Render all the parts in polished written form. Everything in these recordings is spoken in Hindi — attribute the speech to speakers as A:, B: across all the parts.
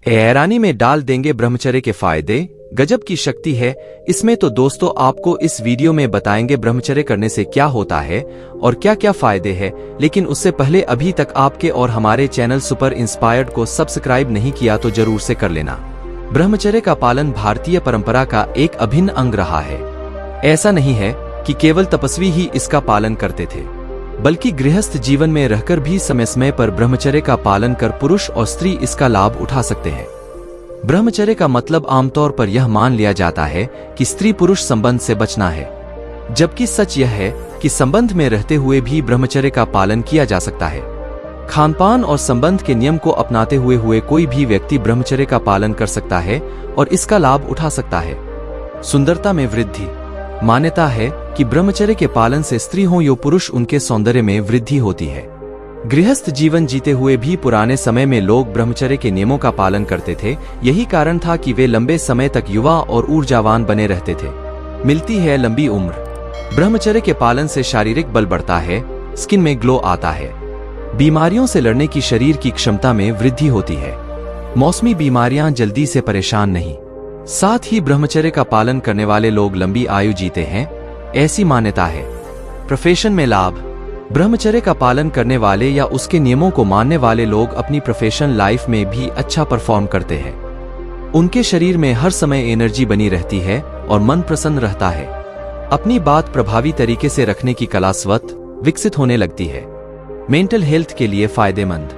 A: हैरानी में डाल देंगे ब्रह्मचर्य के फायदे। गजब की शक्ति है इसमें। तो दोस्तों आपको इस वीडियो में बताएंगे ब्रह्मचर्य करने से क्या होता है और क्या क्या फायदे हैं। लेकिन उससे पहले अभी तक आपके और हमारे चैनल सुपर इंस्पायर्ड को सब्सक्राइब नहीं किया तो जरूर से कर लेना। ब्रह्मचर्य का पालन भारतीय परंपरा का एक अभिन्न अंग रहा है। ऐसा नहीं है कि केवल तपस्वी ही इसका पालन करते थे, बल्कि गृहस्थ जीवन में रहकर भी समय समय पर ब्रह्मचर्य का पालन कर पुरुष और स्त्री इसका लाभ उठा सकते हैं। ब्रह्मचर्य का मतलब आमतौर पर यह मान लिया जाता है कि स्त्री पुरुष संबंध से बचना है, जबकि सच यह है कि संबंध में रहते हुए भी ब्रह्मचर्य का पालन किया जा सकता है। खानपान और संबंध के नियम को अपनाते हुए कोई भी व्यक्ति ब्रह्मचर्य का पालन कर सकता है और इसका लाभ उठा सकता है। सुंदरता में वृद्धि। मान्यता है कि ब्रह्मचर्य के पालन से स्त्री हो या पुरुष उनके सौंदर्य में वृद्धि होती है। गृहस्थ जीवन जीते हुए भी पुराने समय में लोग ब्रह्मचर्य के नियमों का पालन करते थे। यही कारण था कि वे लंबे समय तक युवा और ऊर्जावान बने रहते थे। मिलती है लंबी उम्र। ब्रह्मचर्य के पालन से शारीरिक बल बढ़ता है, स्किन में ग्लो आता है, बीमारियों से लड़ने की शरीर की क्षमता में वृद्धि होती है, मौसमी बीमारियां जल्दी से परेशान नहीं। साथ ही ब्रह्मचर्य का पालन करने वाले लोग लंबी आयु जीते हैं, ऐसी मान्यता है। प्रोफेशन में लाभ। ब्रह्मचर्य का पालन करने वाले या उसके नियमों को मानने वाले लोग अपनी प्रोफेशनल लाइफ में भी अच्छा परफॉर्म करते हैं। उनके शरीर में हर समय एनर्जी बनी रहती है और मन प्रसन्न रहता है। अपनी बात प्रभावी तरीके से रखने की कला स्वतः विकसित होने लगती है। मेंटल हेल्थ के लिए फायदेमंद।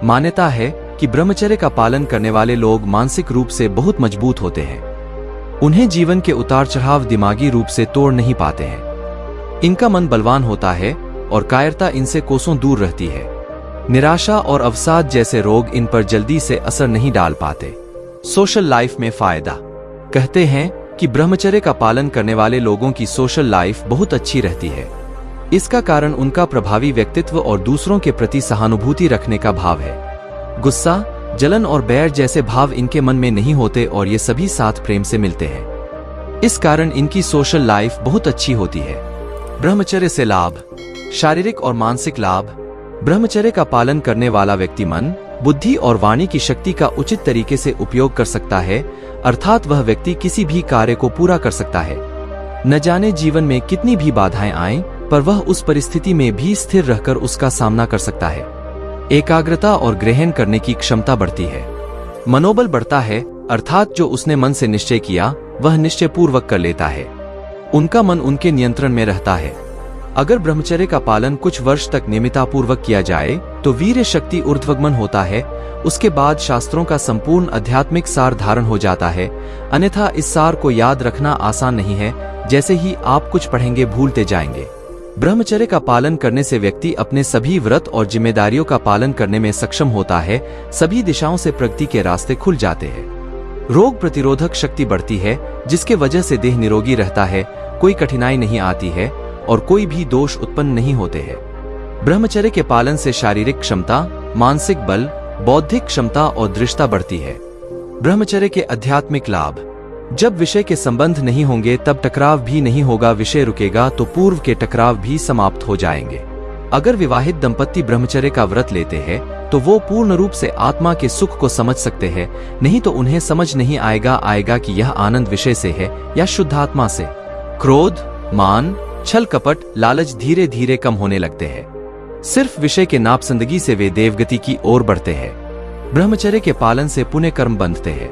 A: मान्यता है कि ब्रह्मचर्य का पालन करने वाले लोग मानसिक रूप से बहुत मजबूत होते हैं। उन्हें जीवन के उतार चढ़ाव दिमागी रूप से तोड़ नहीं पाते हैं। इनका मन बलवान होता है और कायरता इनसे कोसों दूर रहती है। निराशा और अवसाद जैसे रोग इन पर जल्दी से असर नहीं डाल पाते। सोशल लाइफ में फायदा। कहते हैं कि ब्रह्मचर्य का पालन करने वाले लोगों की सोशल लाइफ बहुत अच्छी रहती है। इसका कारण उनका प्रभावी व्यक्तित्व और दूसरों के प्रति सहानुभूति रखने का भाव है। गुस्सा, जलन और बैर जैसे भाव इनके मन में नहीं होते और ये सभी साथ प्रेम से मिलते हैं। इस कारण इनकी सोशल लाइफ बहुत अच्छी होती है। ब्रह्मचर्य से लाभ। शारीरिक और मानसिक लाभ। ब्रह्मचर्य का पालन करने वाला व्यक्ति मन, बुद्धि और वाणी की शक्ति का उचित तरीके से उपयोग कर सकता है, अर्थात वह व्यक्ति किसी भी कार्य को पूरा कर सकता है। न जाने जीवन में कितनी भी बाधाएं आएं, पर वह उस परिस्थिति में भी स्थिर रहकर उसका सामना कर सकता है। एकाग्रता और ग्रहण करने की क्षमता बढ़ती है। मनोबल बढ़ता है, अर्थात जो उसने मन से निश्चय किया वह निश्चय पूर्वक कर लेता है। उनका मन उनके नियंत्रण में रहता है। अगर ब्रह्मचर्य का पालन कुछ वर्ष तक नियमिततापूर्वक किया जाए तो वीर्य शक्ति ऊर्ध्वगमन होता है। उसके बाद शास्त्रों का संपूर्ण आध्यात्मिक सार धारण हो जाता है। अन्यथा इस सार को याद रखना आसान नहीं है। जैसे ही आप कुछ पढ़ेंगे भूलते जाएंगे। ब्रह्मचर्य का पालन करने से व्यक्ति अपने सभी व्रत और जिम्मेदारियों का पालन करने में सक्षम होता है। सभी दिशाओं से प्रगति के रास्ते खुल जाते हैं। रोग प्रतिरोधक शक्ति बढ़ती है, जिसके वजह से देह निरोगी रहता है, कोई कठिनाई नहीं आती है और कोई भी दोष उत्पन्न नहीं होते हैं। ब्रह्मचर्य के पालन से शारीरिक क्षमता, मानसिक बल, बौद्धिक क्षमता और दृढ़ता बढ़ती है। ब्रह्मचर्य के आध्यात्मिक लाभ। जब विषय के संबंध नहीं होंगे तब टकराव भी नहीं होगा। विषय रुकेगा तो पूर्व के टकराव भी समाप्त हो जाएंगे। अगर विवाहित दंपत्ति ब्रह्मचर्य का व्रत लेते हैं तो वो पूर्ण रूप से आत्मा के सुख को समझ सकते हैं, नहीं तो उन्हें समझ नहीं आएगा कि यह आनंद विषय से है या शुद्धात्मा से। क्रोध, मान, छल कपट, लालच धीरे धीरे कम होने लगते हैं। सिर्फ विषय के नापसंदगी से वे देवगति की ओर बढ़ते हैं। ब्रह्मचर्य के पालन से पुण्य कर्म बंधते हैं।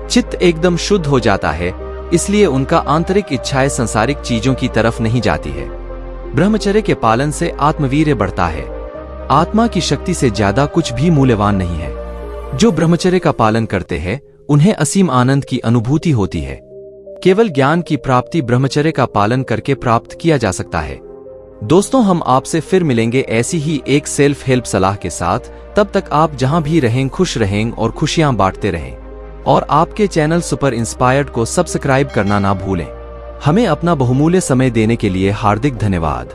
A: चित्त एकदम शुद्ध हो जाता है, इसलिए उनका आंतरिक इच्छाएं संसारिक चीजों की तरफ नहीं जाती है। ब्रह्मचर्य के पालन से आत्मवीर्य बढ़ता है। आत्मा की शक्ति से ज्यादा कुछ भी मूल्यवान नहीं है। जो ब्रह्मचर्य का पालन करते हैं उन्हें असीम आनंद की अनुभूति होती है। केवल ज्ञान की प्राप्ति ब्रह्मचर्य का पालन करके प्राप्त किया जा सकता है। दोस्तों हम आपसे फिर मिलेंगे ऐसी ही एक सेल्फ हेल्प सलाह के साथ। तब तक आप जहां भी रहें खुश रहें और खुशियां बांटते रहें। और आपके चैनल सुपर इंस्पायर्ड को सब्सक्राइब करना ना भूलें। हमें अपना बहुमूल्य समय देने के लिए हार्दिक धन्यवाद।